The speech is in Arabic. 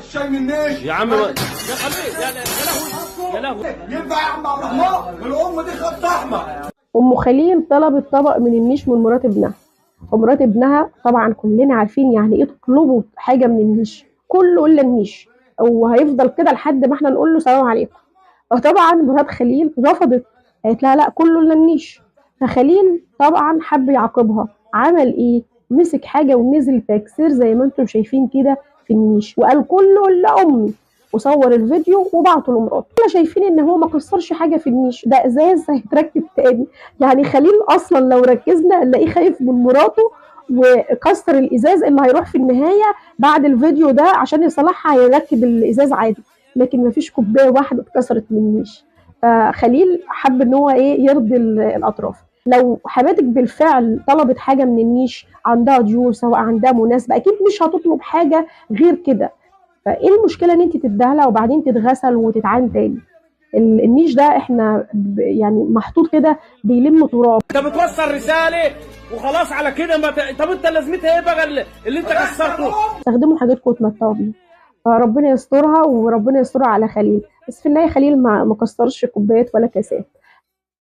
الشاي من النيش يا عم يا خليه يا لهوي ينفع يا عم عبد الرحمن؟ الام دي خط احمر. ام خليل طلبت طبق من النيش من مرات ابنها، ومرات ابنها طبعا كلنا عارفين يعني ايه تطلبوا حاجه من النيش، كله الا النيش، وهيفضل كده لحد ما احنا نقول له سلام عليكم. فطبعا مرات خليل رفضت، قالت لها لا كله الا النيش. فخليل طبعا حب يعاقبها، عمل ايه؟ مسك حاجه ونزل تكسير زي ما انتم شايفين كده في النيش، وقال كله الا امي، وصور الفيديو وبعته لمراته. احنا شايفين ان هو ما كسرش حاجه في النيش، ده ازاز هيتركب تاني. يعني خليل اصلا لو ركزنا نلاقيه خايف من مراته، وكسر الازاز اللي هيروح في النهايه بعد الفيديو ده عشان يصلحها هيركب الازاز عادي، لكن مفيش كوبايه واحده اتكسرت من النيش. فخليل حب ان هو ايه يرضي الاطراف. لو حماتك بالفعل طلبت حاجه من النيش، عندها ضيوف سواء عندها مناسبه، اكيد مش هتطلب حاجه غير كده. فايه المشكله ان انت تديها لها وبعدين تتغسل وتتعان تاني؟ النيش ده احنا يعني محطوط كده بيلم تراب. انت بتوصل رساله وخلاص على كده طب انت لازمتها ايه بقى اللي انت كسرته؟ استخدموا حاجاتكم وتمتعوا بيها. فربنا يسترها وربنا يسترها على خليل، بس في النهايه خليل ما كسرش كوبايات ولا كاسات.